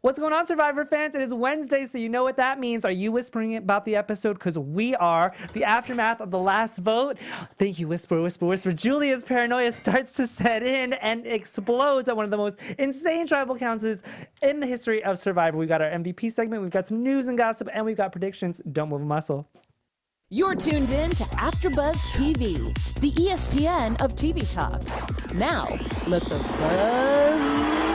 What's going on, Survivor fans? It is Wednesday, so you know what that means. Are you whispering about the episode? Because we are. The aftermath of the last vote. Thank you, whisper, whisper, whisper. Julia's paranoia starts to set in and explodes at one of the most insane tribal counts in the history of Survivor. We've got our MVP segment, we've got some news and gossip, and we've got predictions. Don't move a muscle. You're tuned in to AfterBuzz TV, the ESPN of TV talk. Now, let the buzz.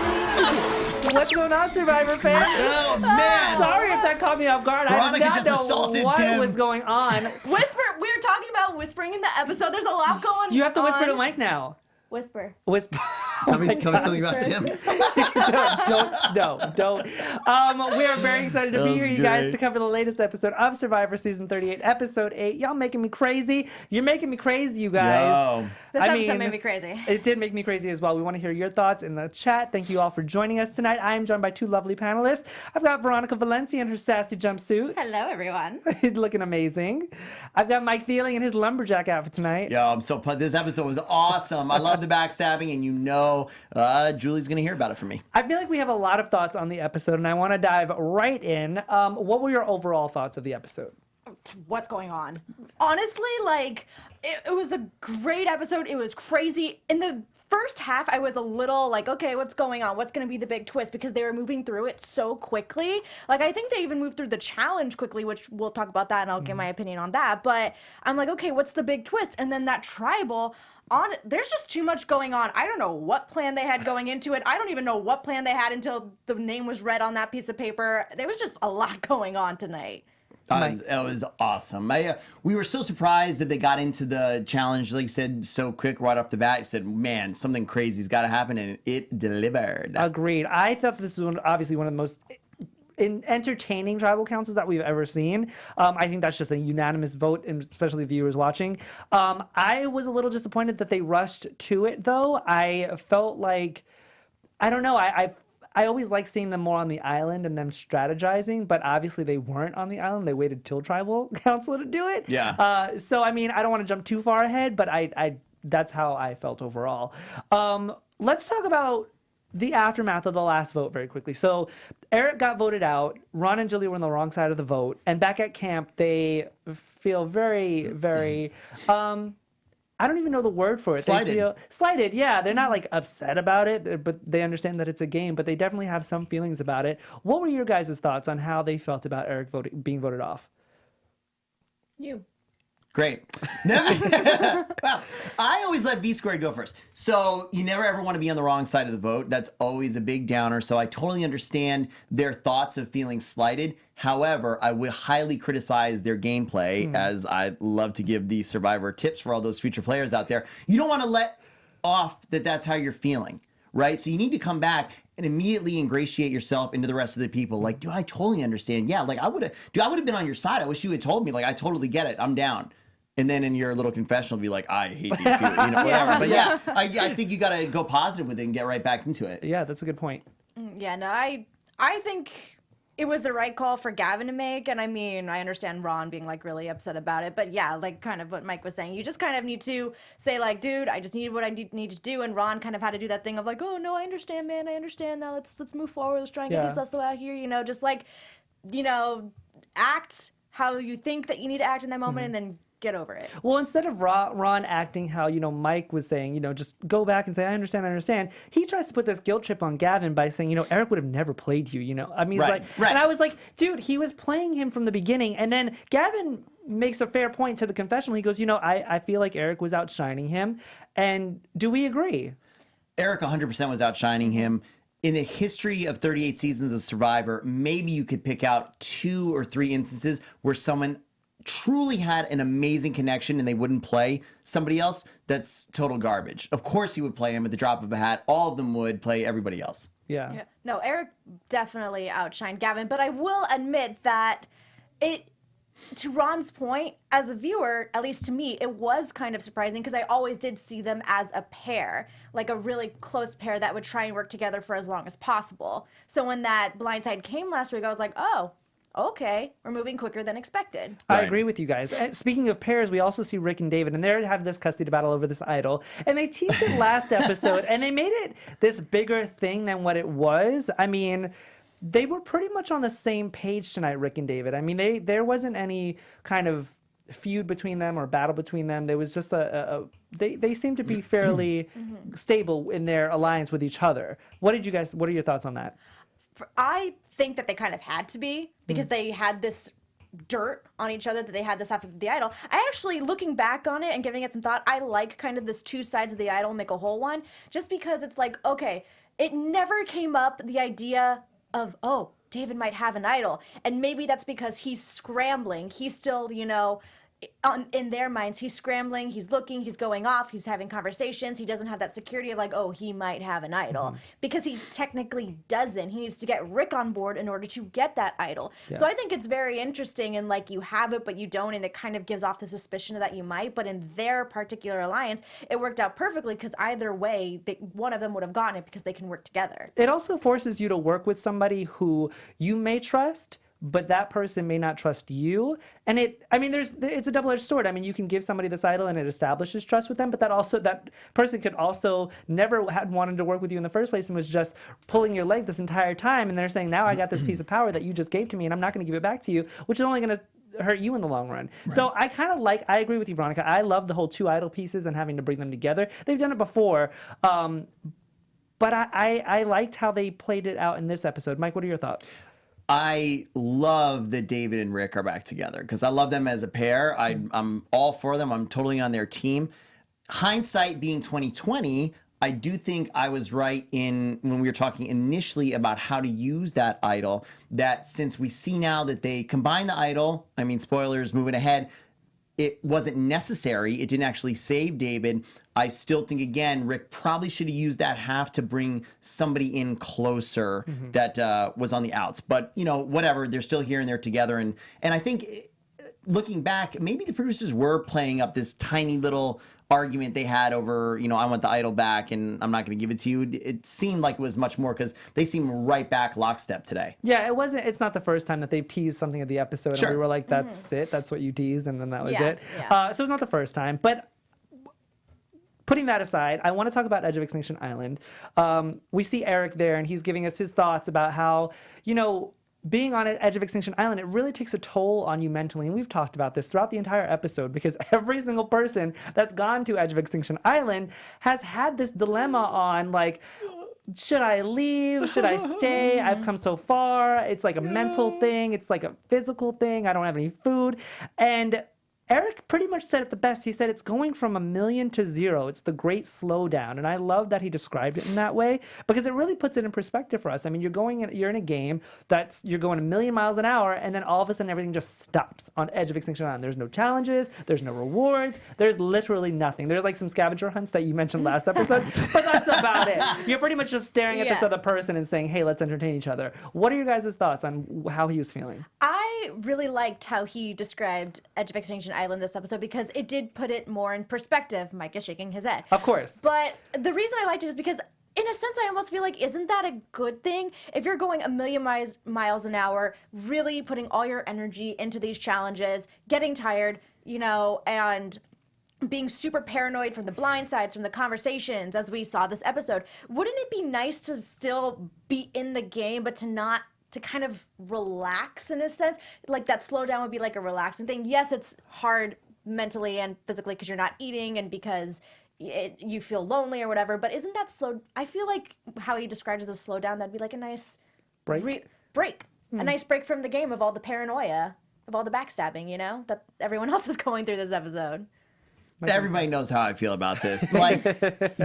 What's going on, Survivor fans? Oh, man. Sorry if that caught me off guard. Veronica I did just not know assaulted what Tim. was going on. Whisper. We were talking about whispering in the episode. There's a lot going on. You have to whisper to Mike now. Whisper. Whisper. Tell me something about Tim. Don't. We are very excited to be here, you guys, to cover the latest episode of Survivor Season 38, Episode 8. Y'all making me crazy. You're making me crazy, you guys. Yo. This episode made me crazy. It did make me crazy as well. We want to hear your thoughts in the chat. Thank you all for joining us tonight. I am joined by two lovely panelists. I've got Veronica Valencia in her sassy jumpsuit. Hello, everyone. Looking amazing. I've got Mike Thieling in his lumberjack outfit tonight. Yo, I'm so pumped. This episode was awesome. I love the backstabbing, and you know Julie's going to hear about it from me. I feel like we have a lot of thoughts on the episode, and I want to dive right in. What were your overall thoughts of the episode? What's going on? Honestly, like, it was a great episode. It was crazy. In the first half, I was a little like, okay, what's going on? What's going to be the big twist? Because they were moving through it so quickly. Like, I think they even moved through the challenge quickly, which we'll talk about that, and I'll give my opinion on that. But I'm like, okay, what's the big twist? And then that tribal... there's just too much going on. I don't know what plan they had going into it. I don't even know what plan they had until the name was read on that piece of paper. There was just a lot going on tonight. It was awesome. We were so surprised that they got into the challenge, like you said, so quick right off the bat. You said, man, something crazy's got to happen, and it delivered. Agreed. I thought this was obviously one of the most entertaining tribal councils that we've ever seen. I think that's just a unanimous vote, and especially viewers watching. I was a little disappointed that they rushed to it, though. I felt like, I don't know, I always like seeing them more on the island and them strategizing, but obviously they weren't on the island. They waited till tribal council to do it. Yeah. So, I mean, I don't want to jump too far ahead, but I that's how I felt overall. Let's talk about the aftermath of the last vote very quickly. So Eric got voted out. Ron and Julia were on the wrong side of the vote. And back at camp, they feel very, very... I don't even know the word for it. Slighted. They feel slighted, yeah. They're not like upset about it, but they understand that it's a game, but they definitely have some feelings about it. What were your guys' thoughts on how they felt about Eric being voted off? You. Great. No, well, I always let V squared go first. So you never ever want to be on the wrong side of the vote. That's always a big downer. So I totally understand their thoughts of feeling slighted. However, I would highly criticize their gameplay, as I love to give the Survivor tips for all those future players out there. You don't want to let off that that's how you're feeling, right? So you need to come back and immediately ingratiate yourself into the rest of the people. Like, dude, I totally understand. Yeah, like I would have been on your side. I wish you had told me. Like, I totally get it. I'm down. And then in your little confessional, be like, I hate these people, you know, whatever. But yeah, I think you got to go positive with it and get right back into it. Yeah, that's a good point. Yeah, no, I think it was the right call for Gavin to make. And I mean, I understand Ron being like really upset about it. But yeah, like kind of what Mike was saying, you just kind of need to say like, dude, I just needed what I need to do. And Ron kind of had to do that thing of like, oh no, I understand, man. I understand. Now let's move forward. Let's try and get this hustle out here. You know, just like, you know, act how you think that you need to act in that moment and then get over it. Well, instead of Ron acting how, you know, Mike was saying, you know, just go back and say, I understand. He tries to put this guilt trip on Gavin by saying, you know, Eric would have never played you, you know. I mean, Right. And I was like, dude, he was playing him from the beginning. And then Gavin makes a fair point to the confessional. He goes, you know, I feel like Eric was outshining him. And do we agree? Eric 100% was outshining him. In the history of 38 seasons of Survivor, maybe you could pick out 2 or 3 instances where someone truly had an amazing connection and they wouldn't play somebody else. That's total garbage. Of course you would play him at the drop of a hat. All of them would play everybody else. Yeah. No, Eric definitely outshined Gavin, but I will admit that to Ron's point, as a viewer, at least to me, it was kind of surprising because I always did see them as a pair, like a really close pair that would try and work together for as long as possible. So when that blindside came last week, I was like, oh, okay, we're moving quicker than expected. I Right. agree with you guys. And speaking of pairs, we also see Rick and David, and they're having this custody battle over this idol. And they teased it last episode, and they made it this bigger thing than what it was. I mean, they were pretty much on the same page tonight, Rick and David. I mean, there wasn't any kind of feud between them or battle between them. There was just they seemed to be fairly stable in their alliance with each other. What are your thoughts on that? I think that they kind of had to be because they had this dirt on each other, that they had this after the Idol. I actually, looking back on it and giving it some thought, I like kind of this two sides of the Idol make a whole one, just because it's like, okay, it never came up, the idea of, oh, David might have an idol. And maybe that's because he's scrambling. He's still, in their minds, he's scrambling, he's looking, he's going off, he's having conversations. He doesn't have that security of like, oh, he might have an idol. Because he technically doesn't. He needs to get Rick on board in order to get that idol. Yeah. So I think it's very interesting, and like you have it, but you don't, and it kind of gives off the suspicion that you might. But in their particular alliance, it worked out perfectly because either way, one of them would have gotten it because they can work together. It also forces you to work with somebody who you may trust, but that person may not trust you. And it's a double-edged sword. I mean, you can give somebody this idol and it establishes trust with them, but that person could also never had wanted to work with you in the first place and was just pulling your leg this entire time. And they're saying, now I got this piece of power that you just gave to me and I'm not going to give it back to you, which is only going to hurt you in the long run. Right. So I agree with you, Veronica. I love the whole two idol pieces and having to bring them together. They've done it before. But I liked how they played it out in this episode. Mike, what are your thoughts? I love that David and Rick are back together because I love them as a pair. I'm all for them. I'm totally on their team. Hindsight being 2020, I do think I was right when we were talking initially about how to use that idol, that since we see now that they combine the idol, I mean, spoilers moving ahead, it wasn't necessary. It didn't actually save David. I still think, again, Rick probably should have used that half to bring somebody in closer that was on the outs. But, whatever, they're still here and they're together. And I think looking back, maybe the producers were playing up this tiny little argument they had over, I want the idol back and I'm not going to give it to you. It seemed like it was much more because they seem right back lockstep today. Yeah, it's not the first time that they've teased something of the episode and we were like, that's it, that's what you teased, and then that was it. Yeah. So it's not the first time, but putting that aside, I want to talk about Edge of Extinction Island. We see Eric there and he's giving us his thoughts about how, being on Edge of Extinction Island, it really takes a toll on you mentally. And we've talked about this throughout the entire episode because every single person that's gone to Edge of Extinction Island has had this dilemma on, like, should I leave? Should I stay? I've come so far. It's like a mental thing. It's like a physical thing. I don't have any food. And Eric pretty much said it the best. He said it's going from 1 million to 0. It's the great slowdown. And I love that he described it in that way because it really puts it in perspective for us. I mean, you're in a game you're going 1 million miles an hour, and then all of a sudden everything just stops on Edge of Extinction Island. There's no challenges. There's no rewards. There's literally nothing. There's like some scavenger hunts that you mentioned last episode, but that's about it. You're pretty much just staring at this other person and saying, hey, let's entertain each other. What are your guys' thoughts on how he was feeling? I really liked how he described Edge of Extinction Island this episode because it did put it more in perspective. Mike is shaking his head. Of course. But the reason I liked it is because, in a sense, I almost feel like, isn't that a good thing? If you're going 1 million miles an hour, really putting all your energy into these challenges, getting tired, and being super paranoid from the blind sides, from the conversations, as we saw this episode, wouldn't it be nice to still be in the game, but to kind of relax in a sense? Like that slowdown would be like a relaxing thing. Yes, it's hard mentally and physically because you're not eating and because you feel lonely or whatever, but isn't that I feel like how he described it as a slowdown, that'd be like a nice break. A nice break from the game of all the paranoia, of all the backstabbing, that everyone else is going through this episode. Everybody knows how I feel about this. Like,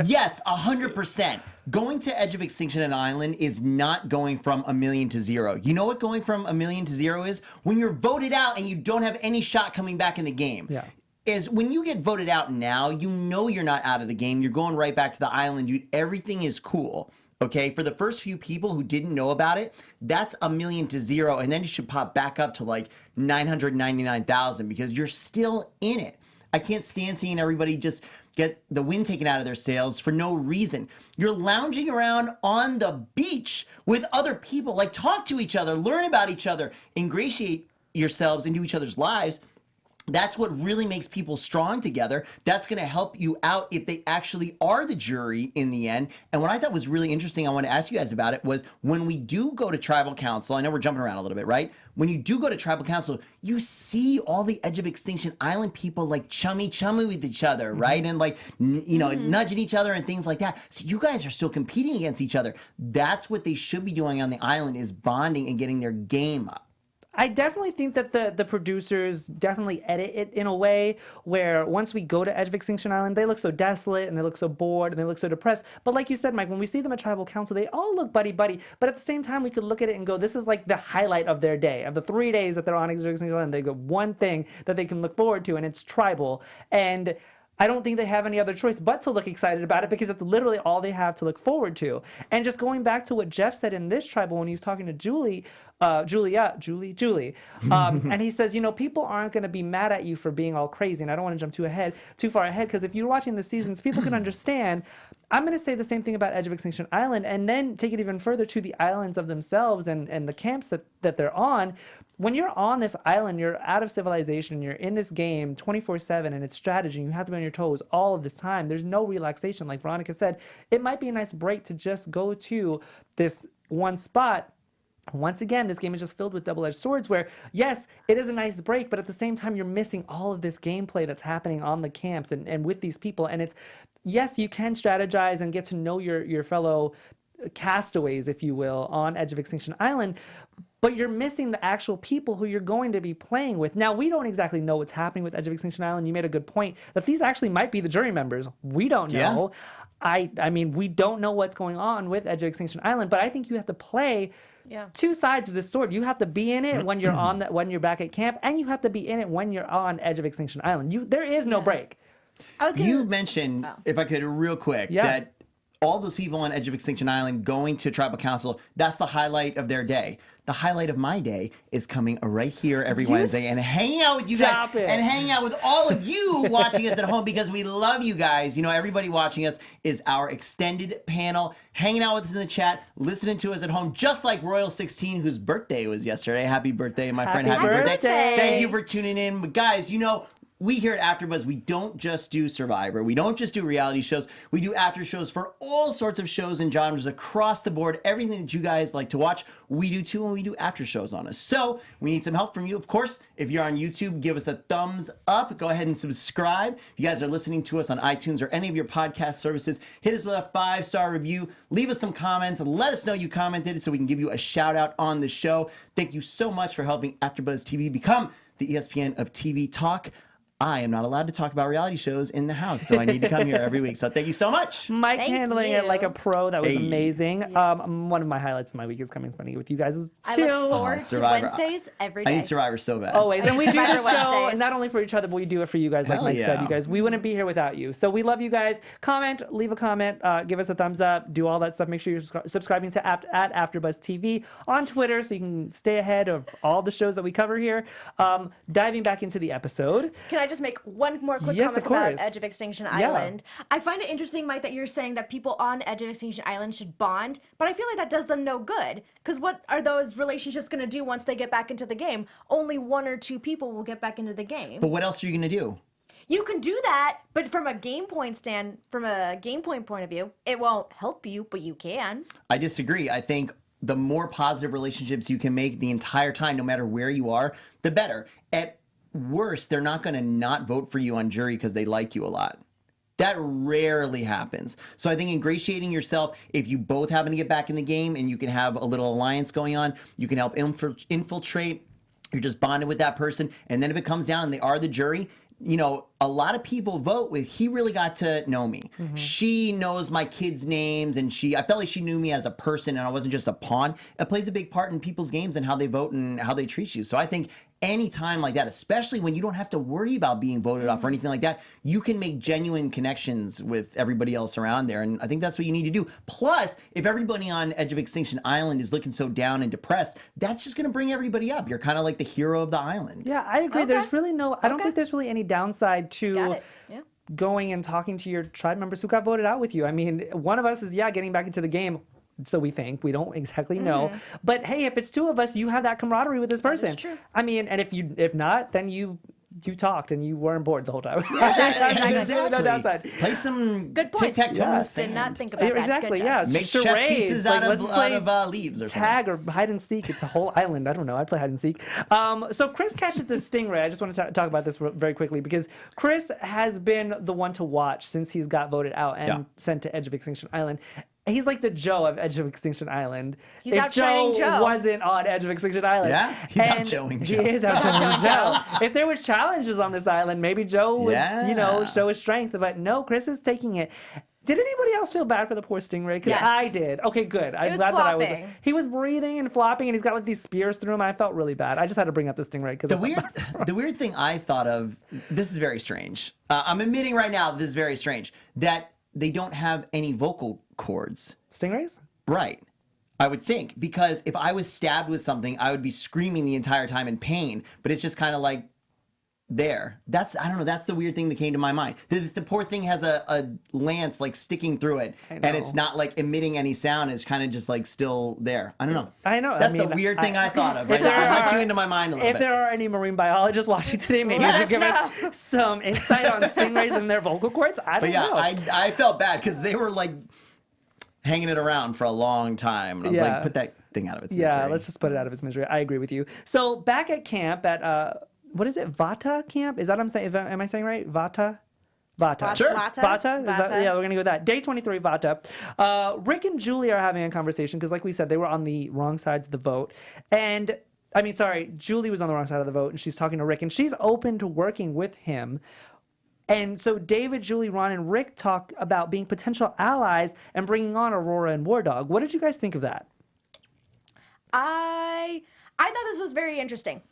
yes, 100%. Going to Edge of Extinction Island is not going from 1 million to 0. You know what going from 1 million to 0 is? When you're voted out and you don't have any shot coming back in the game. Yeah. Is when you get voted out now, you're not out of the game. You're going right back to the island. Everything is cool. Okay, for the first few people who didn't know about it, that's 1 million to 0, and then you should pop back up to like 999,000 because you're still in it. I can't stand seeing everybody just get the wind taken out of their sails for no reason. You're lounging around on the beach with other people. Like, talk to each other, learn about each other, ingratiate yourselves into each other's lives. That's what really makes people strong together. That's going to help you out if they actually are the jury in the end. And what I thought was really interesting, I want to ask you guys about it, was when we do go to tribal council, I know we're jumping around a little bit, right? When you do go to tribal council, you see all the Edge of Extinction Island people like chummy with each other, right? And like, nudging each other and things like that. So you guys are still competing against each other. That's what they should be doing on the island, is bonding and getting their game up. I definitely think that the producers definitely edit it in a way where once we go to Edge of Extinction Island, they look so desolate and they look so bored and they look so depressed. But like you said, Mike, when we see them at Tribal Council, they all look buddy-buddy. But at the same time, we could look at it and go, this is like the highlight of their day. Of the 3 days that they're on Edge of Extinction Island, they got one thing that they can look forward to, and it's Tribal. And I don't think they have any other choice but to look excited about it, because it's literally all they have to look forward to. And just going back to what Jeff said in this Tribal when he was talking to Julie, and he says, people aren't going to be mad at you for being all crazy. And I don't want to jump too far ahead, because if you're watching the seasons, people can understand. I'm going to say the same thing about Edge of Extinction Island, and then take it even further to the islands of themselves and the camps that they're on. When you're on this island, you're out of civilization, you're in this game 24/7, and it's strategy, and you have to be on your toes all of this time. There's no relaxation. Like Veronica said, it might be a nice break to just go to this one spot. Once again, this game is just filled with double-edged swords where, yes, it is a nice break, but at the same time, you're missing all of this gameplay that's happening on the camps and with these people. And it's, yes, you can strategize and get to know your fellow castaways, if you will, on Edge of Extinction Island, but you're missing the actual people who you're going to be playing with. Now, we don't exactly know what's happening with Edge of Extinction Island. You made a good point that these actually might be the jury members. We don't know. I mean, we don't know what's going on with Edge of Extinction Island, but I think you have to play two sides of this sword. You have to be in it when you're when you're back at camp, and you have to be in it when you're on Edge of Extinction Island. There is no break. You mentioned, if I could real quick, that all those people on Edge of Extinction Island going to Tribal Council, that's the highlight of their day. The highlight of my day is coming right here every Wednesday and hanging out with you guys and hanging out with all of you watching us at home, because we love you guys. Everybody watching us is our extended panel, hanging out with us in the chat, listening to us at home, just like Royal 16, whose birthday was yesterday. Happy birthday, my friend. Happy birthday. Thank you for tuning in. But guys, we here at AfterBuzz, we don't just do Survivor. We don't just do reality shows. We do after shows for all sorts of shows and genres across the board. Everything that you guys like to watch, we do too, and we do after shows on us. So we need some help from you. Of course, if you're on YouTube, give us a thumbs up. Go ahead and subscribe. If you guys are listening to us on iTunes or any of your podcast services, hit us with a 5-star review. Leave us some comments and let us know you commented so we can give you a shout out on the show. Thank you so much for helping AfterBuzz TV become the ESPN of TV talk. I am not allowed to talk about reality shows in the house, so I need to come here every week. So thank you so much. Mike handling it like a pro. That was amazing. One of my highlights of my week is coming spending it with you guys too. I look forward to Wednesdays every day. I need Survivor so bad. Always. And we do the show not only for each other, but we do it for you guys, like Mike said. You guys, we wouldn't be here without you. So we love you guys. Comment, leave a comment, give us a thumbs up, do all that stuff. Make sure you're subscribing to at AfterBuzz TV on Twitter so you can stay ahead of all the shows that we cover here. Diving back into the episode. Can I just make one more quick comment about Edge of Extinction Island? I find it interesting, Mike, that you're saying that people on Edge of Extinction Island should bond, but I feel like that does them no good. Because what are those relationships going to do once they get back into the game? Only 1 or 2 people will get back into the game. But what else are you going to do? You can do that, but from a game point point of view, it won't help you, but you can. I disagree. I think the more positive relationships you can make the entire time, no matter where you are, the better. At worst, they're not going to not vote for you on jury because they like you a lot. That rarely happens. So I think ingratiating yourself, if you both happen to get back in the game and you can have a little alliance going on, you can help infiltrate. You're just bonded with that person. And then if it comes down and they are the jury, a lot of people vote with, he really got to know me. Mm-hmm. She knows my kids' names, and I felt like she knew me as a person and I wasn't just a pawn. It plays a big part in people's games and how they vote and how they treat you. So I think any time like that, especially when you don't have to worry about being voted off or anything like that, you can make genuine connections with everybody else around there. And I think that's what you need to do. Plus, if everybody on Edge of Extinction Island is looking so down and depressed, that's just going to bring everybody up. You're kind of like the hero of the island. Yeah, I agree. Okay. There's really I don't think there's really any downside to going and talking to your tribe members who got voted out with you. I mean, one of us is, getting back into the game. So we think. We don't exactly know. But hey, if it's 2 of us, you have that camaraderie with this person. That's true. I mean, and if not, then you you talked and you weren't bored the whole time. Yeah, There's really no downside. Play some Good point. tic-tac-toe in the Did sand. not think about that. Exactly. Good job. Yeah. Make chess charades, pieces like, out let's play of leaves or something. tag or hide and seek. It's a whole island. I don't know. I'd play hide and seek. So Chris catches the stingray. I just want to talk about this very quickly because Chris has been the one to watch since he's got voted out and sent to Edge of Extinction Island. He's like the Joe of Edge of Extinction Island. He's if outshining Joe. wasn't on Edge of Extinction Island. Yeah, he's And outshoning He Joe. is outshining Joe. If there was challenges on this island, maybe Joe would, show his strength. But no, Chris is taking it. Did anybody else feel bad for the poor stingray? Because Yes. I did. Okay, good. I'm was glad that I was. flopping. He was breathing and flopping, and he's got like these spears through him. I felt really bad. I just had to bring up the stingray because The weird thing I thought of, this is very strange. I'm admitting right now this is very strange, that they don't have any vocal cords. Stingrays. Right. I would think, because if I was stabbed with something, I would be screaming the entire time in pain, but it's just kind of like there. I don't know, that's the weird thing that came to my mind. The poor thing has a lance like sticking through it, and it's not like emitting any sound. It's kind of just like still there. I don't know. I know. That's I mean, the weird thing I thought of. Right? there I let are- you into my mind a little If bit. there are any marine biologists watching today, maybe you Let could us give us some insight on stingrays and their vocal cords. I don't But yeah, know. I felt bad because they were like hanging it around for a long time. And I was Yeah. like, put that thing out of its Yeah, misery. let's just put it out of its misery. I agree with you. So back at camp at what is it? Vata camp? Is that what I'm saying? Am I saying right? Vata? Vata. Sure. Vata? Is that, Vata. yeah, we're going to go with that. Day 23, Vata. Rick and Julie are having a conversation because, like we said, they were on the wrong sides of the vote. And, I mean, sorry, Julie was on the wrong side of the vote, and she's talking to Rick, and she's open to working with him. And so David, Julie, Ron, and Rick talk about being potential allies and bringing on Aurora and War Dog. What did you guys think of that? I thought this was very interesting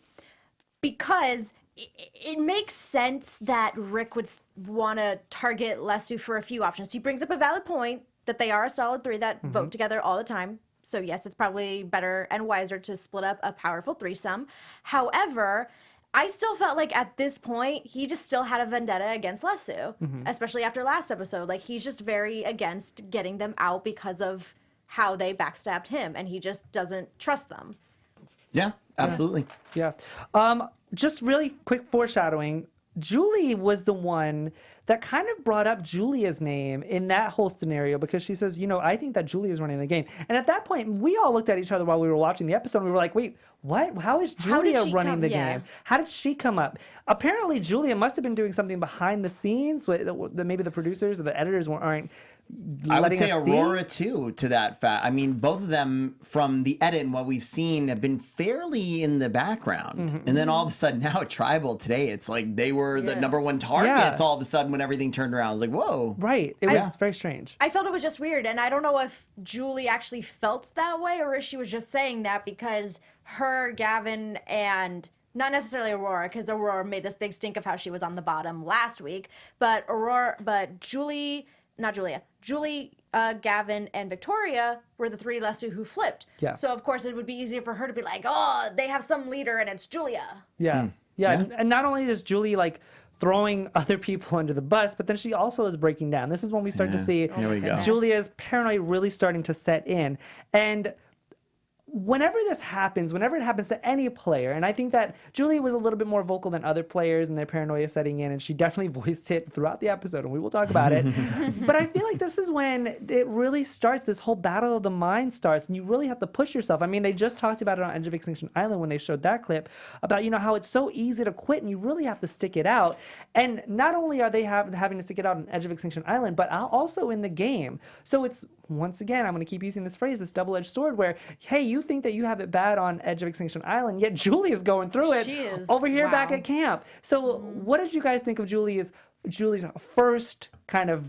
because it makes sense that Rick would want to target Lesu for a few options. He brings up a valid point that they are a solid three that vote together all the time. So yes, it's probably better and wiser to split up a powerful threesome. However, I still felt like at this point, he just still had a vendetta against Lesu, especially after last episode. Like, he's just very against getting them out because of how they backstabbed him, and he just doesn't trust them. Yeah, absolutely. Yeah. Just really quick foreshadowing. Julie was the one that kind of brought up Julia's name in that whole scenario because she says, I think that Julia is running the game. And at that point, we all looked at each other while we were watching the episode and we were like, wait, what? How is How did Julia she running come- the yeah. game? How did she come up? Apparently, Julia must have been doing something behind the scenes with maybe the producers or the editors aren't I would letting say us see. Aurora too, to that fact. I mean, both of them from the edit and what we've seen have been fairly in the background. And then all of a sudden now at Tribal today, it's like they were the number one targets all of a sudden when everything turned around. I was like, whoa. Right. It was very strange. I felt it was just weird, and I don't know if Julie actually felt that way or if she was just saying that because her, Gavin, and not necessarily Aurora, because Aurora made this big stink of how she was on the bottom last week, but Julie, Gavin, and Victoria were the three Lesu who flipped. Yeah. So of course it would be easier for her to be like, oh, they have some leader and it's Julia. Yeah. Yeah. And not only does Julie like throwing other people under the bus, but then she also is breaking down. This is when we start to see Here we go. Julia's paranoia really starting to set in. And whenever it happens to any player, and I think that Julia was a little bit more vocal than other players and their paranoia setting in, and she definitely voiced it throughout the episode, and we will talk about it. But I feel like this is when it really starts, this whole battle of the mind starts, and you really have to push yourself. I mean, they just talked about it on Edge of Extinction Island when they showed that clip about, how it's so easy to quit, and you really have to stick it out. And not only are they having to stick it out on Edge of Extinction Island, but also in the game. So it's, once again, I'm going to keep using this phrase, this double-edged sword, where, hey, you think that you have it bad on Edge of Extinction Island, yet Julie is going through it She is. over here back Wow. at camp. So what did you guys think of Julie's first kind of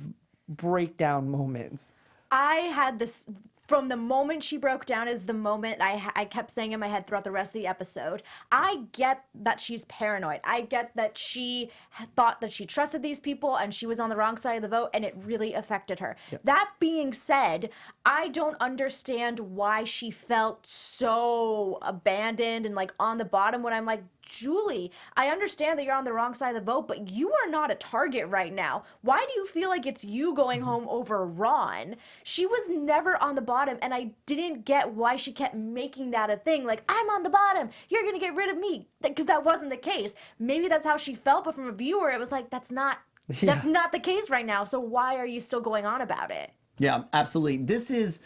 breakdown moments? I had this from the moment she broke down is the moment I kept saying in my head throughout the rest of the episode. I get that she's paranoid. I get that she thought that she trusted these people and she was on the wrong side of the vote and it really affected her. Yep. That being said, I don't understand why she felt so abandoned and like on the bottom when I'm like, Julie, I understand that you're on the wrong side of the vote, but you are not a target right now. Why do you feel like it's you going home over Ron? She was never on the bottom bottom, and I didn't get why she kept making that a thing. Like, I'm on the bottom, you're gonna get rid of me, because that wasn't the case. Maybe that's how she felt, but from a viewer, it was like, that's not the case right now. So why are you still going on about it? Yeah, absolutely. This is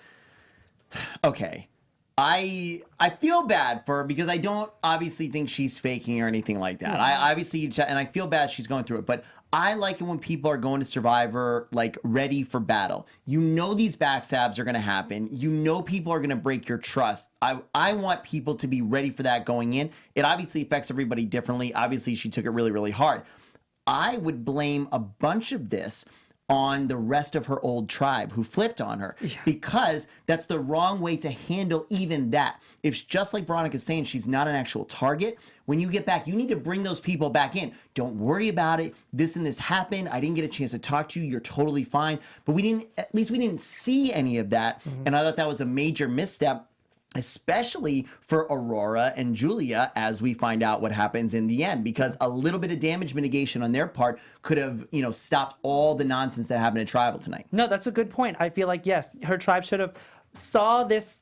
okay. I feel bad for her because I don't obviously think she's faking or anything like that. I obviously, and I feel bad she's going through it, but I like it when people are going to Survivor like ready for battle. You know these backstabs are going to happen. You know people are going to break your trust. I want people to be ready for that going in. It obviously affects everybody differently. Obviously, she took it really, really hard. I would blame a bunch of this on the rest of her old tribe who flipped on her because that's the wrong way to handle even that. If just like Veronica's saying, she's not an actual target, when you get back, you need to bring those people back in. Don't worry about it. This and this happened. I didn't get a chance to talk to you. You're totally fine. But at least we didn't see any of that. And I thought that was a major misstep, especially for Aurora and Julia, as we find out what happens in the end, because a little bit of damage mitigation on their part could have, stopped all the nonsense that happened at Tribal tonight. No, that's a good point. I feel like, yes, her tribe should have saw this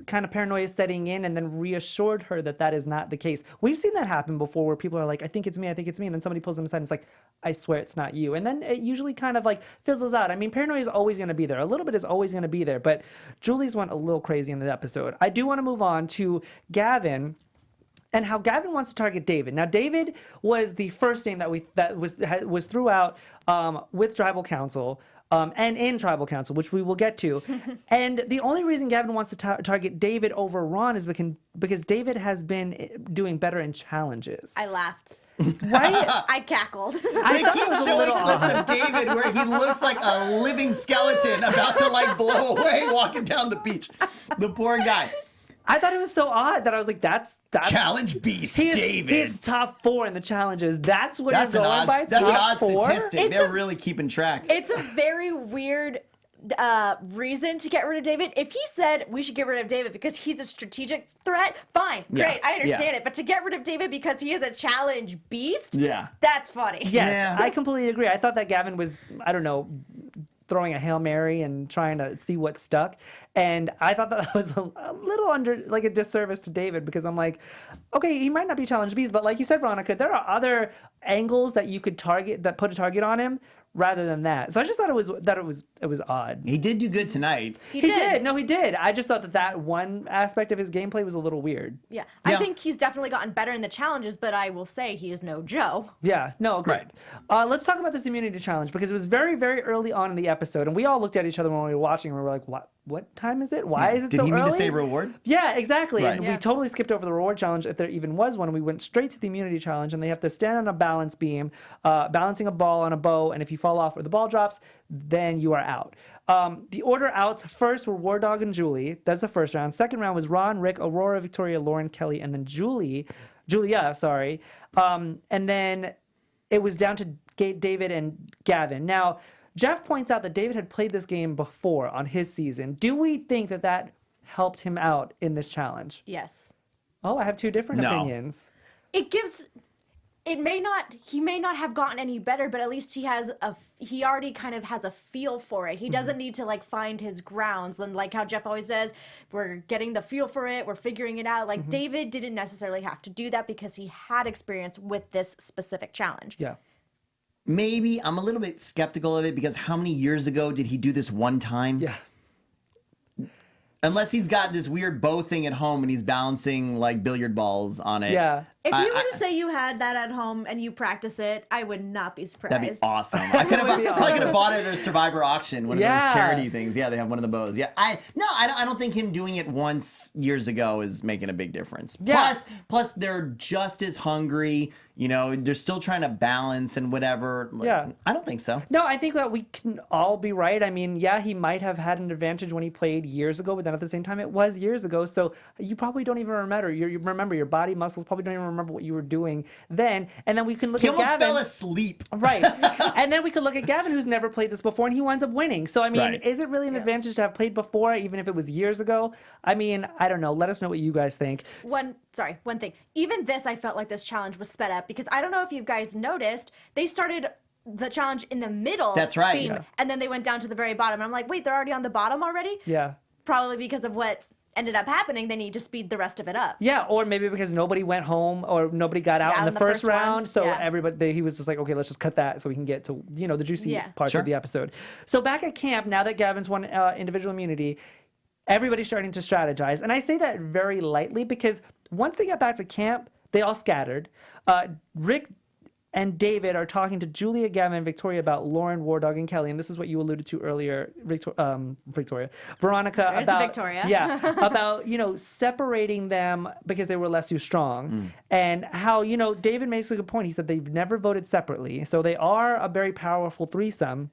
kind of paranoia setting in and then reassured her that that is not the case. We've seen that happen before where people are like, I think it's me. And then somebody pulls them aside and it's like, I swear it's not you. And then it usually kind of like fizzles out. I mean, paranoia is always going to be there. A little bit is always going to be there. But Julie's went a little crazy in the episode. I do want to move on to Gavin and how Gavin wants to target David. Now, David was the first name that was throughout with Tribal Council. And in Tribal Council, which we will get to. And the only reason Gavin wants to target David over Ron is because David has been doing better in challenges. I laughed. Right? I cackled. They keep showing clips of David where he looks like a living skeleton about to like blow away walking down the beach. The poor guy. I thought it was so odd that I was like, that's Challenge beast, David. He's top 4 in the challenges. That's what That's you're an going odd, by? that's an odd Top 4? statistic. They're really keeping track. It's a very weird reason to get rid of David. If he said we should get rid of David because he's a strategic threat, fine, great, I understand it. But to get rid of David because he is a challenge beast, that's funny. Yes, Yeah. I completely agree. I thought that Gavin was, I don't know, throwing a Hail Mary and trying to see what stuck. And I thought that was a little under, like a disservice to David because I'm like, okay, he might not be challenge beast, but like you said, Veronica, there are other angles that you could target, that put a target on him rather than that. So I just thought it was odd. He did do good tonight. He did. No, he did. I just thought that one aspect of his gameplay was a little weird. Yeah. I think he's definitely gotten better in the challenges, but I will say he is no Joe. Yeah, no, agreed. Right. Let's talk about this immunity challenge because it was very, very early on in the episode, and we all looked at each other when we were watching, and we were like, what time is it? Why is it Did so he early? mean to say reward? Yeah, exactly. Right. And Yeah. we totally skipped over the reward challenge if there even was one. And we went straight to the immunity challenge, and they have to stand on a balance beam, balancing a ball on a bow, and if you fall off or the ball drops, then you are out. The order outs first were War Dog and Julie. That's the first round. Second round was Ron, Rick, Aurora, Victoria, Lauren, Kelly, and then Julia. And then it was down to David and Gavin. Now, Jeff points out that David had played this game before on his season. Do we think that helped him out in this challenge? Yes. Oh, I have two different No. opinions. He may not have gotten any better, but at least he already kind of has a feel for it. He doesn't need to like find his grounds. And like how Jeff always says, we're getting the feel for it. We're figuring it out. Like David didn't necessarily have to do that because he had experience with this specific challenge. Yeah. Maybe. I'm a little bit skeptical of it because how many years ago did he do this one time? Yeah. Unless he's got this weird bow thing at home and he's balancing like billiard balls on it. Yeah. If you were to say you had that at home and you practice it, I would not be surprised. That'd be awesome. I could have probably could have bought it at a Survivor auction, one of those charity things. Yeah, they have one of the bows. Yeah, I don't think him doing it once years ago is making a big difference. Yeah. Plus they're just as hungry. You know, they're still trying to balance and whatever. Like, Yeah. I don't think so. No, I think that we can all be right. I mean, yeah, he might have had an advantage when he played years ago, but then at the same time, it was years ago. So you probably don't even remember. You remember your body muscles probably don't even remember what you were doing then. And then we can look He at almost Gavin. fell asleep. Right. And then we could look at Gavin, who's never played this before, and he winds up winning. So, I mean, Right. is it really an advantage to have played before, even if it was years ago? I mean, I don't know. Let us know what you guys think. One thing. Even this, I felt like this challenge was sped up because I don't know if you guys noticed, they started the challenge in the middle. That's right. Beam, Yeah. and then they went down to the very bottom. And I'm like, wait, they're already on the bottom already? Yeah. probably because of what ended up happening, they need to speed the rest of it up. Yeah, or maybe because nobody went home or nobody got out in the first round. one. So Yeah. everybody, he was just like, okay, let's just cut that so we can get to, the juicy parts of the episode. So back at camp, now that Gavin's won individual immunity, everybody's starting to strategize. And I say that very lightly because once they get back to camp, they all scattered. Rick and David are talking to Julia, Gavin, and Victoria about Lauren, War Dog, and Kelly. And this is what you alluded to earlier, Victoria. Veronica, There's about Victoria. Yeah, about separating them because they were less too strong. And how, David makes a good point. He said they've never voted separately. So they are a very powerful threesome.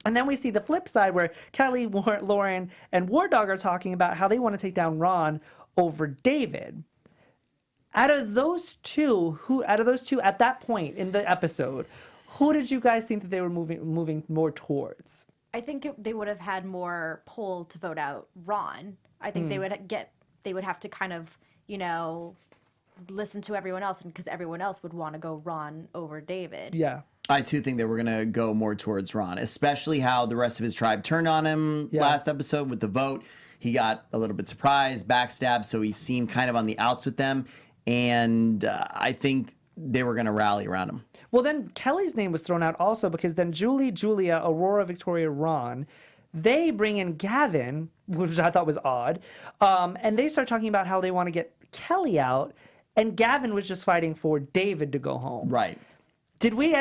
And then we see the flip side where Kelly, Lauren, and War Dog are talking about how they want to take down Ron over David. Out of those two at that point in the episode, who did you guys think that they were moving more towards? I think they would have had more pull to vote out Ron. I think they would have to kind of, listen to everyone else, and because everyone else would want to go Ron over David. Yeah. I too think they were going to go more towards Ron, especially how the rest of his tribe turned on him last episode with the vote. He got a little bit surprised, backstabbed, so he seemed kind of on the outs with them. And I think they were going to rally around him. Well, then Kelly's name was thrown out also because then Julia, Aurora, Victoria, Ron, they bring in Gavin, which I thought was odd. And they start talking about how they want to get Kelly out. And Gavin was just fighting for David to go home. Right. Did we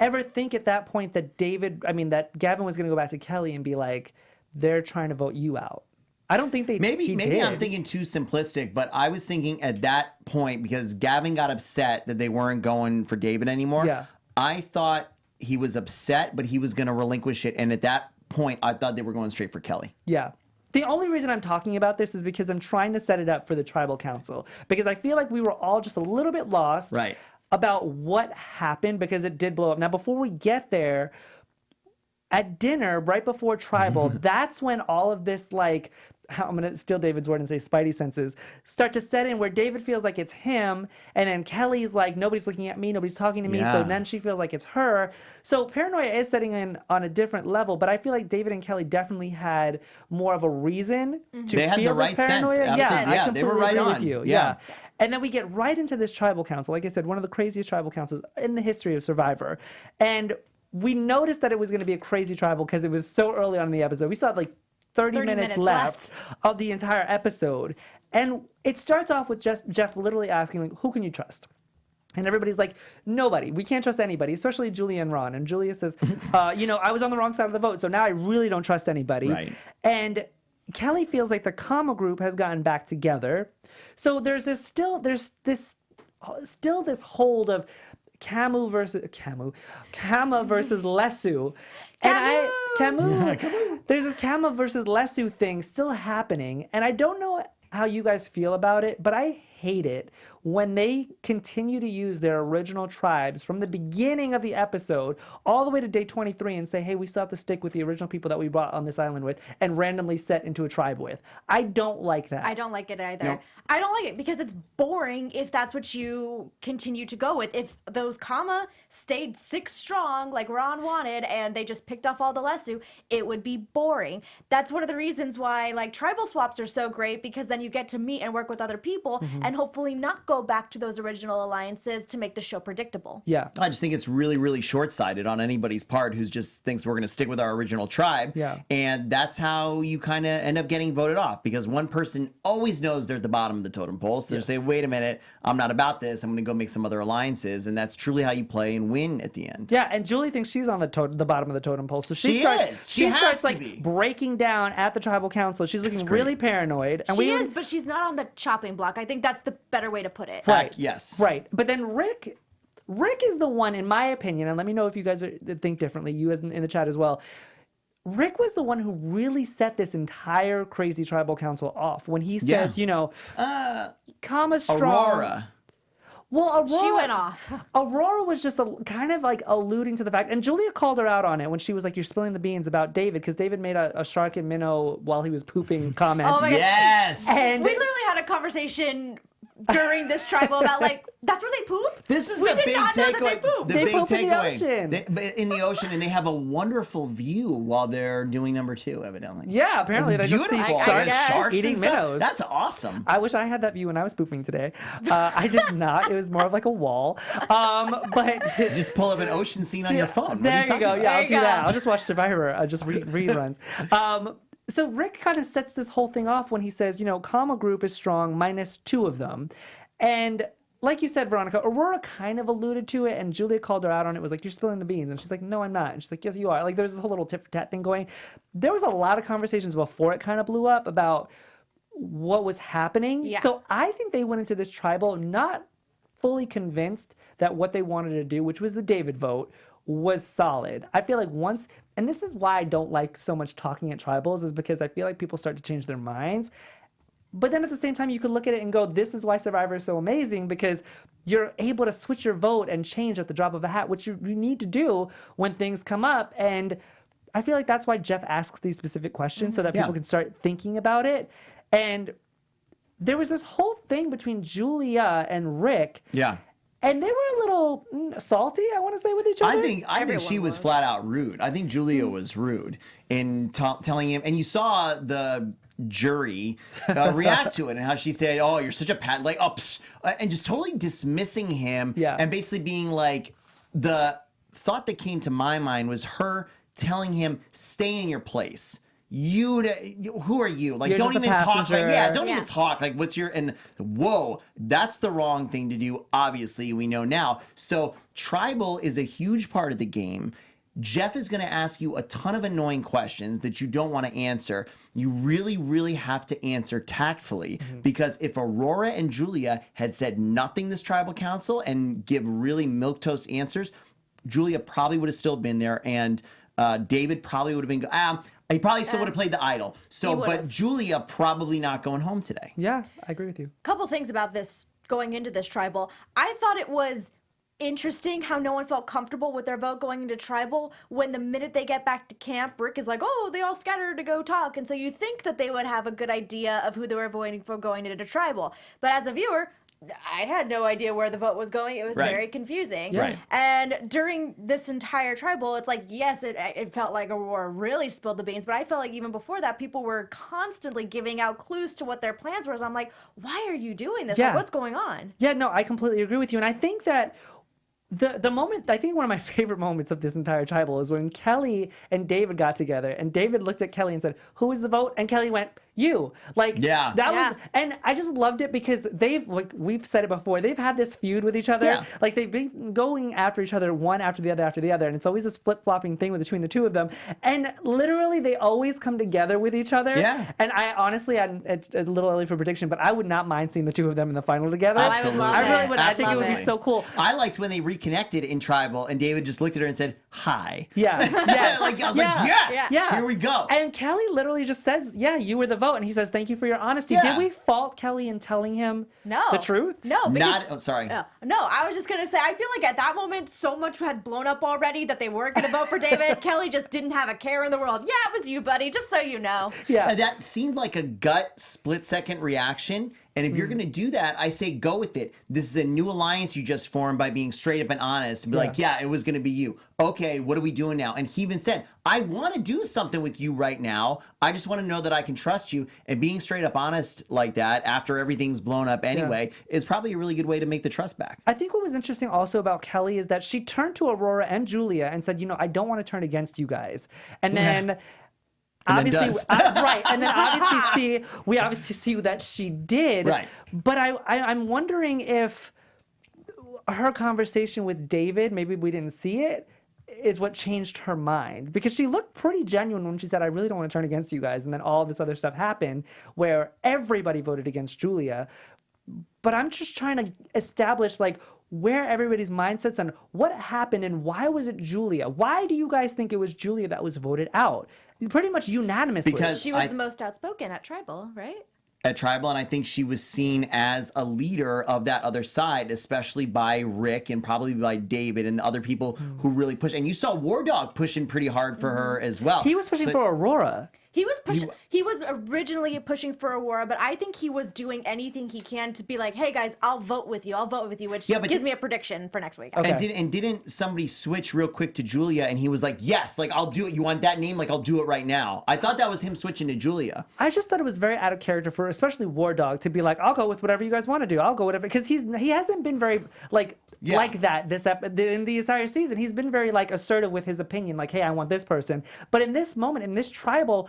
ever think at that point that that Gavin was going to go back to Kelly and be like, they're trying to vote you out? I don't think they Maybe did. I'm thinking too simplistic, but I was thinking at that point, because Gavin got upset that they weren't going for David anymore. Yeah. I thought he was upset, but he was going to relinquish it. And at that point, I thought they were going straight for Kelly. Yeah. The only reason I'm talking about this is because I'm trying to set it up for the tribal council, because I feel like we were all just a little bit lost about what happened, because it did blow up. Now, before we get there, at dinner, right before tribal, that's when all of this, I'm going to steal David's word and say spidey senses, start to set in, where David feels like it's him, and then Kelly's like, nobody's looking at me, nobody's talking to me, so then she feels like it's her. So paranoia is setting in on a different level, but I feel like David and Kelly definitely had more of a reason to They had feel the right this paranoia. sense. Absolutely. I They were completely right agree on. with you. Yeah. And then we get right into this tribal council. Like I said, one of the craziest tribal councils in the history of Survivor. And we noticed that it was going to be a crazy tribal because it was so early on in the episode. We saw 30 minutes left of the entire episode. And it starts off with Jeff literally asking, who can you trust? And everybody's like, nobody. We can't trust anybody, especially Julia and Ron. And Julia says, I was on the wrong side of the vote, so now I really don't trust anybody. Right. And Kelly feels like the Kama group has gotten back together. So there's this hold of Kama versus Lesu. And there's this Kama versus Lesu thing still happening. And I don't know how you guys feel about it, but I hate it when they continue to use their original tribes from the beginning of the episode all the way to day 23 and say, hey, we still have to stick with the original people that we brought on this island with and randomly set into a tribe with. I don't like that. I don't like it either. Nope. I don't like it because it's boring if that's what you continue to go with. If those Kama stayed 6 strong like Ron wanted and they just picked off all the Lesu, it would be boring. That's one of the reasons why tribal swaps are so great, because then you get to meet and work with other people and hopefully not go back to those original alliances to make the show predictable. Yeah. I just think it's really, really short-sighted on anybody's part who just thinks we're going to stick with our original tribe. Yeah. And that's how you kind of end up getting voted off, because one person always knows they're at the bottom of the totem pole. So they say, wait a minute, I'm not about this. I'm going to go make some other alliances. And that's truly how you play and win at the end. Yeah, and Julie thinks she's on the bottom of the totem pole. So She is. She has starts to be. breaking down at the tribal council. She's looking great. really paranoid. And She is, but she's not on the chopping block. I think that's the better way to put it. Right. Yes. Right. But then Rick is the one, in my opinion, and let me know if you guys think differently, you as in the chat as well. Rick was the one who really set this entire crazy tribal council off when he says, Kama strong. Aurora. Well, Aurora, She went off. Aurora was just kind of alluding to the fact, and Julia called her out on it when she was like, you're spilling the beans about David, because David made a shark and minnow while he was pooping comment. Oh my God. Yes. And We literally had a conversation during this tribal about That's where they poop? This is we the did big not know that they takeaway. poop. The They big poop in the takeaway. ocean. In the ocean, and they have a wonderful view while they're doing number 2, evidently. Yeah, apparently It's they just see beautiful. sharks, guess. Sharks eating and stuff. minnows. That's awesome. I wish I had that view when I was pooping today. I did not. It was more of like a wall. But You just pull up an ocean scene on your phone. What There are you talking go. about? Yeah, I'll you do go. that. I'll just watch Survivor. Just reruns. So Rick kind of sets this whole thing off when he says, Comma Group is strong minus 2 of them. And like you said, Veronica, Aurora kind of alluded to it, and Julia called her out on it. Was like, "You're spilling the beans," and she's like, "No, I'm not." And she's like, "Yes, you are." Like, there's this whole little tit for tat thing going. There was a lot of conversations before it kind of blew up about what was happening. Yeah. So I think they went into this tribal not fully convinced that what they wanted to do, which was the David vote, was solid. I feel like once, and this is why I don't like so much talking at tribals, is because I feel like people start to change their minds. But then at the same time, you could look at it and go, this is why Survivor is so amazing, because you're able to switch your vote and change at the drop of a hat, which you need to do when things come up. And I feel like that's why Jeff asks these specific questions so that people can start thinking about it. And there was this whole thing between Julia and Rick. Yeah. And they were a little salty, I want to say, with each other. I think she was flat out rude. I think Julia was rude in telling him, and you saw the jury react to it and how she said, "Oh, you're such a pat," like, "Oh, psst," and just totally dismissing him. Yeah. And basically being like, the thought that came to my mind was her telling him, "Stay in your place." Who are you? Like, You're don't just a even talk. Like, passenger. don't even talk. Like, what's your, and whoa, that's the wrong thing to do. Obviously, we know now. So tribal is a huge part of the game. Jeff is going to ask you a ton of annoying questions that you don't want to answer. You really, really have to answer tactfully, because if Aurora and Julia had said nothing this tribal council and give really milquetoast answers, Julia probably would have still been there, and David probably would have been. He probably still would have played the idol. So, but Julia probably not going home today. Yeah, I agree with you. Couple things about this going into this tribal. I thought it was interesting how no one felt comfortable with their vote going into tribal when the minute they get back to camp, Rick is like, "Oh, they all scattered to go talk." And so you think that they would have a good idea of who they were voting for going into tribal. But as a viewer, I had no idea where the vote was going. It was very confusing. Yeah. Right. And during this entire tribal, it's like, yes, it felt like Aurora really spilled the beans, but I felt like even before that, people were constantly giving out clues to what their plans were. So I'm like, why are you doing this? Yeah. Like, what's going on? Yeah, no, I completely agree with you. And I think that the moment, I think one of my favorite moments of this entire tribal is when Kelly and David got together, and David looked at Kelly and said, "Who is the vote?" And Kelly went, "You." Like, that was, and I just loved it because they've, like we've said it before, they've had this feud with each other. Yeah. Like, they've been going after each other, one after the other, and it's always this flip-flopping thing between the two of them. And literally, they always come together with each other. Yeah. And I honestly, I'm a little early for prediction, but I would not mind seeing the two of them in the final together. Absolutely. I really would. I think it would be Absolutely. so cool. I liked when they reconnected in tribal and David just looked at her and said, "Hi." Yeah. Yes. Like, I was like, yes, Yeah. here we go. And Kelly literally just says, "Yeah, you were the vote," and he says, "Thank you for your honesty." Yeah. Did we fault Kelly in telling him the truth? No, because Sorry. No, I was just gonna say, I feel like at that moment, so much had blown up already that they weren't gonna vote for David. Kelly just didn't have a care in the world. Yeah, it was you, buddy, just so you know. Yeah. That seemed like a gut split-second reaction. And if you're going to do that, I say go with it. This is a new alliance you just formed by being straight up and honest and be like, yeah, it was going to be you. Okay, what are we doing now? And he even said, "I want to do something with you right now. I just want to know that I can trust you." And being straight up honest like that after everything's blown up anyway is probably a really good way to make the trust back. I think what was interesting also about Kelly is that she turned to Aurora and Julia and said, "I don't want to turn against you guys." And then obviously, right, and then we obviously see that she did. Right. But I'm wondering if her conversation with David, maybe we didn't see it, is what changed her mind, because she looked pretty genuine when she said, "I really don't want to turn against you guys," and then all this other stuff happened where everybody voted against Julia. But I'm just trying to establish, like, where everybody's mindsets and what happened and why was it Julia? Why do you guys think it was Julia that was voted out? Pretty much unanimously. Because She was the most outspoken at tribal, right? At tribal, and I think she was seen as a leader of that other side, especially by Rick and probably by David and the other people who really push. And you saw War Dog pushing pretty hard for her as well. He was pushing for Aurora. He was pushing. He was originally pushing for Aurora, but I think he was doing anything he can to be like, "Hey guys, I'll vote with you. I'll vote with you," which gives me a prediction for next week. Okay. And didn't somebody switch real quick to Julia? And he was like, "Yes, like I'll do it. You want that name? Like I'll do it right now." I thought that was him switching to Julia. I just thought it was very out of character for especially War Dog to be like, "I'll go with whatever you guys want to do. I'll go whatever," because he hasn't been very like that in the entire season. He's been very like assertive with his opinion, like, "Hey, I want this person." But in this moment, in this tribal,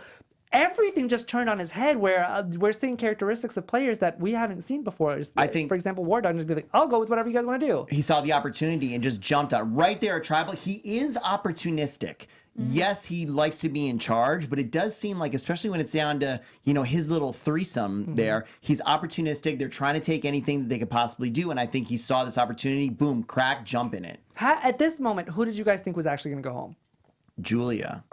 everything just turned on his head where we're seeing characteristics of players that we haven't seen before. I think, for example, War Dog just be like, "I'll go with whatever you guys want to do." He saw the opportunity and just jumped out right there at tribal. He is opportunistic. Yes, he likes to be in charge, but it does seem like, especially when it's down to, his little threesome there, he's opportunistic. They're trying to take anything that they could possibly do. And I think he saw this opportunity, boom, crack, jump in it. At this moment, who did you guys think was actually going to go home? Julia.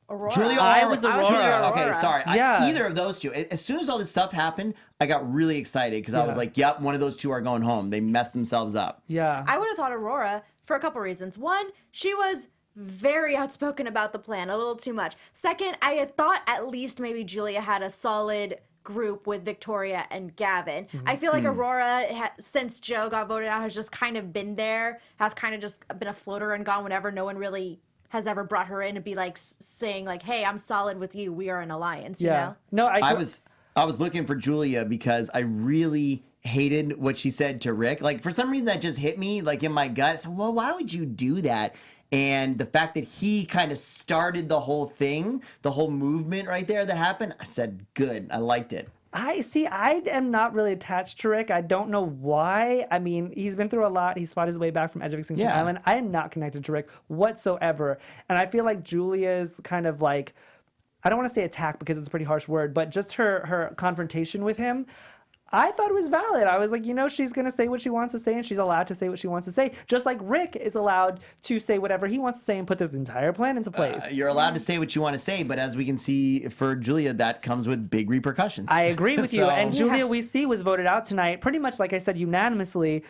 Aurora. Julia, I was Aurora. Julia. Okay, sorry. Yeah. Either of those two. As soon as all this stuff happened, I got really excited because I was like, yep, one of those two are going home. They messed themselves up. Yeah. I would have thought Aurora for a couple reasons. One, she was very outspoken about the plan, a little too much. Second, I had thought at least maybe Julia had a solid group with Victoria and Gavin. I feel like Aurora, since Joe got voted out, has just kind of been there, has kind of just been a floater and gone whenever. No one really has ever brought her in to be like saying like, "Hey, I'm solid with you. We are an alliance." You know? No, I was looking for Julia because I really hated what she said to Rick. Like, for some reason that just hit me like in my gut. So, well, why would you do that? And the fact that he kind of started the whole thing, the whole movement right there that happened, I said, good. I liked it. I am not really attached to Rick. I don't know why. I mean, he's been through a lot. He's fought his way back from Edge of Extinction Island. I am not connected to Rick whatsoever. And I feel like Julia's kind of like, I don't want to say attack because it's a pretty harsh word, but just her confrontation with him, I thought it was valid. I was like, she's going to say what she wants to say, and she's allowed to say what she wants to say. Just like Rick is allowed to say whatever he wants to say and put this entire plan into place. You're allowed to say what you want to say, but as we can see for Julia, that comes with big repercussions. I agree with you. And Julia, we see, was voted out tonight, pretty much, like I said, unanimously.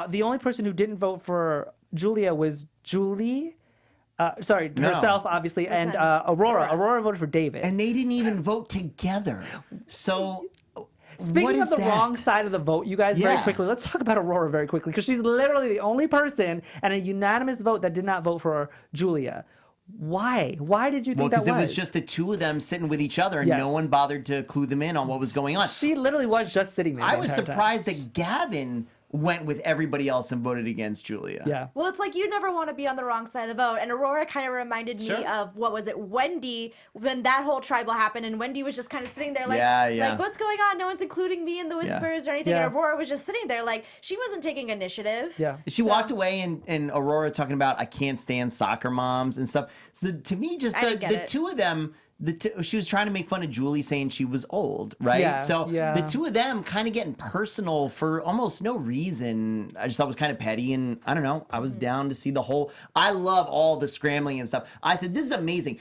The only person who didn't vote for Julia was Julie. Herself, obviously, and Aurora. Aurora voted for David. And they didn't even vote together. So... Speaking of the wrong side of the vote, you guys, very quickly, let's talk about Aurora very quickly, because she's literally the only person and a unanimous vote that did not vote for Julia. Why? Why did you think that was? Because it was just the two of them sitting with each other, and no one bothered to clue them in on what was going on. She literally was just sitting there. I was surprised that Gavin went with everybody else and voted against Julia. Yeah. Well, it's like you never want to be on the wrong side of the vote. And Aurora kind of reminded me of, what was it, Wendy, when that whole tribal happened, and Wendy was just kind of sitting there like, like, what's going on? No one's including me in the whispers or anything. And Aurora was just sitting there like, she wasn't taking initiative. Yeah. She walked away, and Aurora talking about, I can't stand soccer moms and stuff. So to me, just the two of them, she was trying to make fun of Julie saying she was old, right? Yeah, so the two of them kind of getting personal for almost no reason. I just thought it was kind of petty, and I don't know. I was down to see the whole. I love all the scrambling and stuff. I said, this is amazing.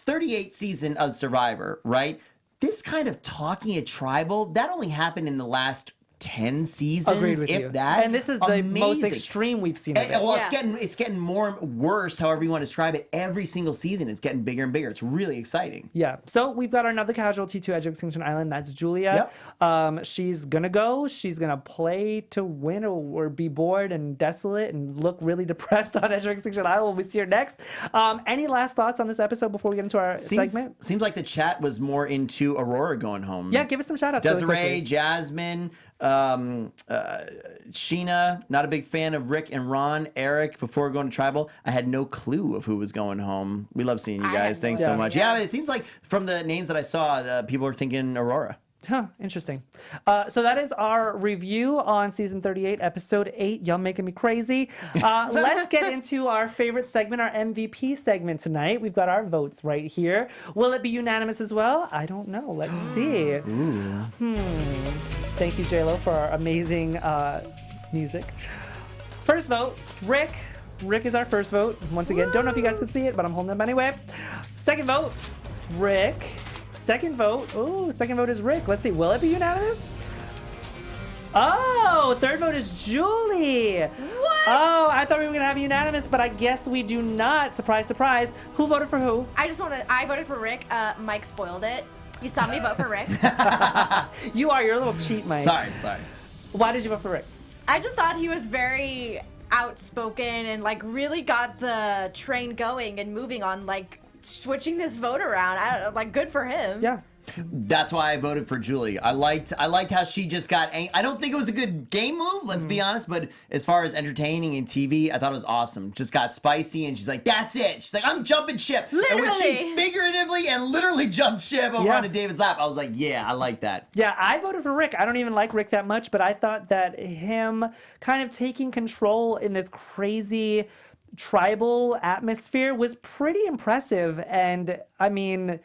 38th season of Survivor, right? This kind of talking at tribal, that only happened in the last 10 seasons, Agreed with if you. that. And this is the most extreme we've seen of it. Well, it's getting more worse, however you want to describe it. Every single season, it's getting bigger and bigger. It's really exciting. Yeah. So we've got another casualty to Edge of Extinction Island. That's Julia. Yep. She's gonna go. She's gonna play to win or be bored and desolate and look really depressed on Edge of Extinction Island when we see her next. Any last thoughts on this episode before we get into our segment? Seems like the chat was more into Aurora going home. Yeah, give us some shout outs. Desiree, Jasmine, Sheena, not a big fan of Rick and Ron. Eric, before going to tribal, I had no clue of who was going home. We love seeing you guys. Thanks so much. Yeah, it seems like from the names that I saw, people are thinking Aurora. Huh, interesting. So that is our review on season 38, episode 8. Y'all making me crazy. Let's get into our favorite segment, our MVP segment tonight. We've got our votes right here. Will it be unanimous as well? I don't know. Let's see. Thank you, JLo, for our amazing music. First vote, Rick. Rick is our first vote. Once again, don't know if you guys can see it, but I'm holding them anyway. Second vote, Rick. Second vote. Oh, second vote is Rick. Let's see. Will it be unanimous? Oh, third vote is Julie. What? Oh, I thought we were going to have unanimous, but I guess we do not. Surprise, surprise. Who voted for who? I voted for Rick. Mike spoiled it. You saw me vote for Rick. You're a little cheat, Mike. Sorry. Why did you vote for Rick? I just thought he was very outspoken and like really got the train going and moving on, like switching this vote around. I don't know, like good for him. Yeah. That's why I voted for Julie. I liked how she just got I don't think it was a good game move, let's be honest, but as far as entertaining and TV, I thought it was awesome. Just got spicy and she's like, that's it. She's like, I'm jumping ship. And when she Literally. figuratively and literally jumped ship over onto David's lap, I was like, yeah, I like that. Yeah, I voted for Rick. I don't even like Rick that much, but I thought that him kind of taking control in this crazy tribal atmosphere was pretty impressive. And I mean,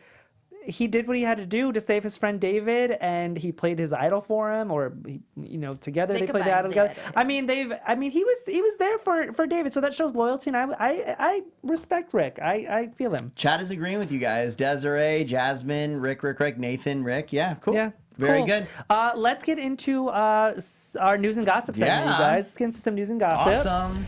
he did what he had to do to save his friend David, and he played his idol for him, or together they played the idol together. I mean, he was there for David, so that shows loyalty, and I respect Rick. I feel him. Chat is agreeing with you guys. Desiree, Jasmine, Rick, Nathan, Rick. Yeah, cool. Yeah. Very cool. good. Let's get into our news and gossip segment, you guys. Let's get into some news and gossip. Awesome.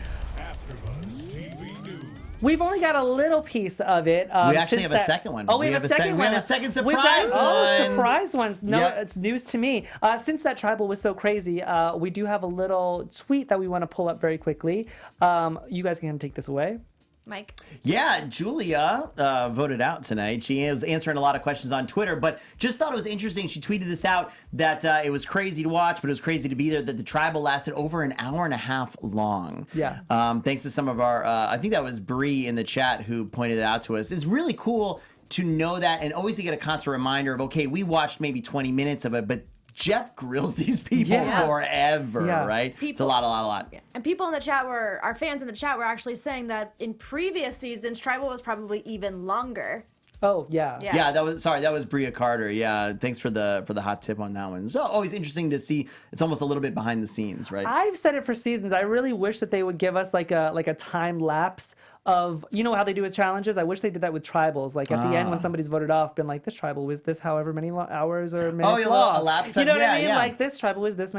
We've only got a little piece of it. We actually have a second one. Oh, we have a second one. We have a second We've surprise got, one. Surprise ones. No, Yep. It's news to me. Since that tribal was so crazy, we do have a little tweet that we want to pull up very quickly. You guys can take this away. Mike. Yeah, Julia voted out tonight. She was answering a lot of questions on Twitter, but just thought it was interesting. She tweeted this out that it was crazy to watch, but it was crazy to be there, that the tribal lasted over an hour and a half long. Yeah. Thanks to some of our, I think that was Bree in the chat who pointed it out to us. It's really cool to know that and always to get a constant reminder of, okay, we watched maybe 20 minutes of it, but Jeff grills these people forever, right? It's a lot. Yeah. And people in the chat our fans in the chat were actually saying that in previous seasons, Tribal was probably even longer. Oh, yeah. Yeah, that was Bria Carter. Yeah, thanks for the hot tip on that one. So always interesting to see. It's almost a little bit behind the scenes, right? I've said it for seasons. I really wish that they would give us like a time lapse of, how they do with challenges. I wish they did that with tribals. Like at the end when somebody's voted off, been like, this tribal was this however many hours or minutes long. Elapsed You know time. what I mean? Yeah. Like this tribal was this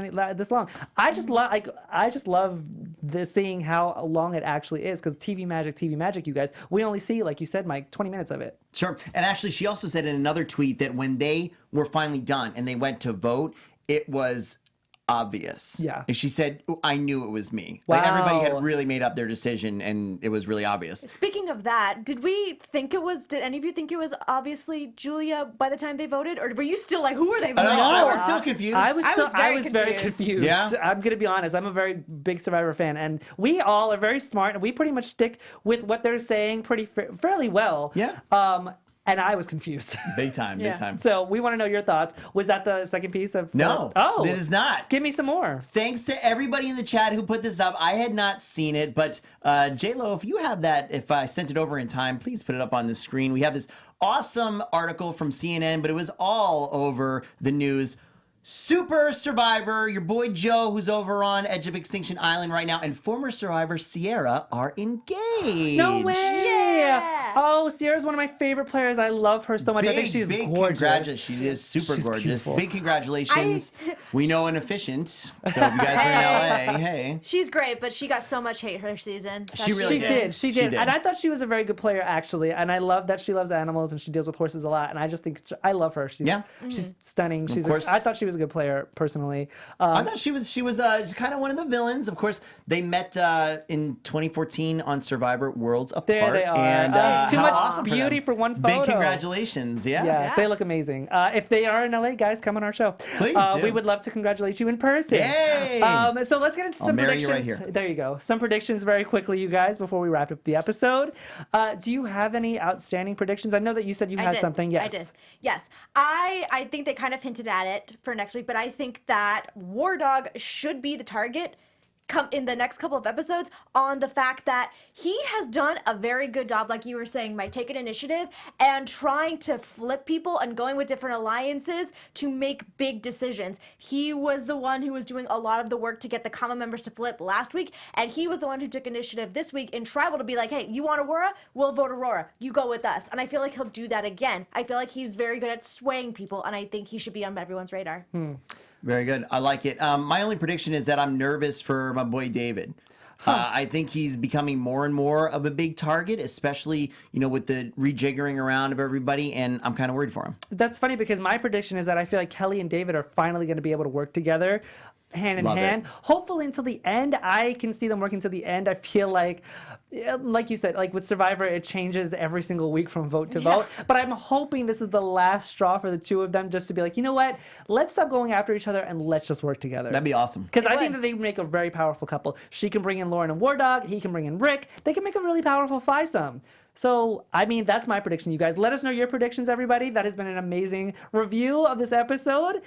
long. I just love seeing how long it actually is, because TV magic, you guys. We only see, like you said, Mike, 20 minutes of it. Sure. And actually, she also said in another tweet that when they were finally done and they went to vote, it was obvious. Yeah. And she said, I knew it was me. Wow. Like everybody had really made up their decision and it was really obvious. Speaking of that, did any of you think it was obviously Julia by the time they voted? Or were you still like, who are they voting I for? was still confused. I was very confused. Yeah? I'm going to be honest. I'm a very big Survivor fan, and we all are very smart, and we pretty much stick with what they're saying fairly well. Yeah. And I was confused. Big time. So we want to know your thoughts. Was that the second piece of? No. Oh, it is not. Give me some more. Thanks to everybody in the chat who put this up. I had not seen it, but J-Lo, if you have that, if I sent it over in time, please put it up on the screen. We have this awesome article from CNN, but it was all over the news. Super Survivor, your boy Joe, who's over on Edge of Extinction Island right now, and former Survivor Sierra are engaged. No way! Yeah. Oh, Sierra's one of my favorite players. I love her so much. I think she's gorgeous. Congratulations. She is super gorgeous. beautiful. Big congratulations. We know and efficient. So if you guys are in LA, hey. She's great, but she got so much hate her season. She really did. She did. And I thought she was a very good player, actually. And I love that she loves animals and she deals with horses a lot. And I just think I love her. She's stunning. I thought she was a good player personally. I thought she was kind of one of the villains. Of course, they met in 2014 on Survivor Worlds Apart. There they are. And too how much awesome beauty for one photo. Big congratulations. Yeah, Yeah. they look amazing. If they are in LA, guys, come on our show. Please do. We would love to congratulate you in person. Yay! So let's get into some marry you predictions. right here. There you go. Some predictions very quickly, you guys, before we wrap up the episode. Do you have any outstanding predictions? I know that you said you had something. Yes. I did. Yes. I think they kind of hinted at it for next week, but I think that War Dog should be the target come in the next couple of episodes on the fact that he has done a very good job, like you were saying, Mike, taking initiative and trying to flip people and going with different alliances to make big decisions. He was the one who was doing a lot of the work to get the common members to flip last week, and he was the one who took initiative this week in Tribal to be like, hey, you want Aurora? We'll vote Aurora. You go with us. And I feel like he'll do that again. I feel like he's very good at swaying people, and I think he should be on everyone's radar. Very good. I like it. My only prediction is that I'm nervous for my boy David. I think he's becoming more and more of a big target, especially, with the rejiggering around of everybody, and I'm kind of worried for him. That's funny because my prediction is that I feel like Kelly and David are finally going to be able to work together hand in Love hand. it. Hopefully until the end. I can see them working to the end. I feel like you said, like with Survivor, it changes every single week from vote to vote. But I'm hoping this is the last straw for the two of them, just to be like, you know what? Let's stop going after each other and let's just work together. That'd be awesome. Because I think that they would make a very powerful couple. She can bring in Lauren and War Dog. He can bring in Rick. They can make a really powerful fivesome. So, I mean, that's my prediction, you guys. Let us know your predictions, everybody. That has been an amazing review of this episode.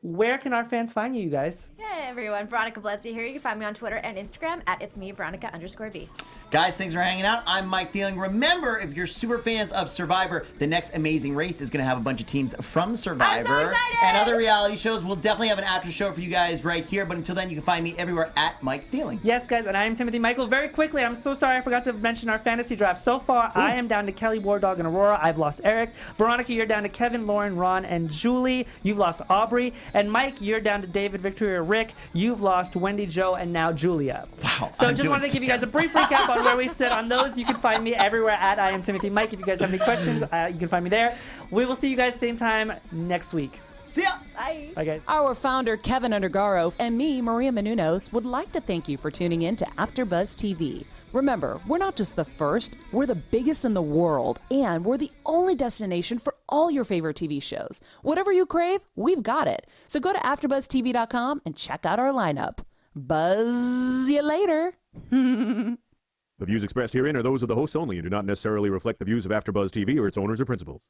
Where can our fans find you guys? Hey everyone, Veronica Bledsoe here. You can find me on Twitter and Instagram at it's me, Veronica_V. Guys, thanks for hanging out. I'm Mike Thieling. Remember, if you're super fans of Survivor, the next Amazing Race is going to have a bunch of teams from Survivor excited! and other reality shows. We'll definitely have an after show for you guys right here. But until then, you can find me everywhere at Mike Thieling. Yes, guys, and I am Timothy Michael. Very quickly, I'm so sorry I forgot to mention our fantasy draft. So far, I am down to Kelly, War Dog, and Aurora. I've lost Eric. Veronica, you're down to Kevin, Lauren, Ron, and Julie. You've lost Aubrey. And Mike, you're down to David, Victoria, Rick. You've lost Wendy, Joe, and now Julia. Wow. So I'm just doing wanted to give you guys a brief recap on where we sit on those. You can find me everywhere at I am Timothy Mike. If you guys have any questions, you can find me there. We will see you guys same time next week. See ya. Bye. Bye, guys. Our founder, Keven Undergaro, and me, Maria Menounos, would like to thank you for tuning in to AfterBuzz TV. Remember, we're not just the first, we're the biggest in the world, and we're the only destination for all your favorite TV shows. Whatever you crave, we've got it. So go to AfterBuzzTV.com and check out our lineup. Buzz you later. The views expressed herein are those of the hosts only and do not necessarily reflect the views of AfterBuzz TV or its owners or principals.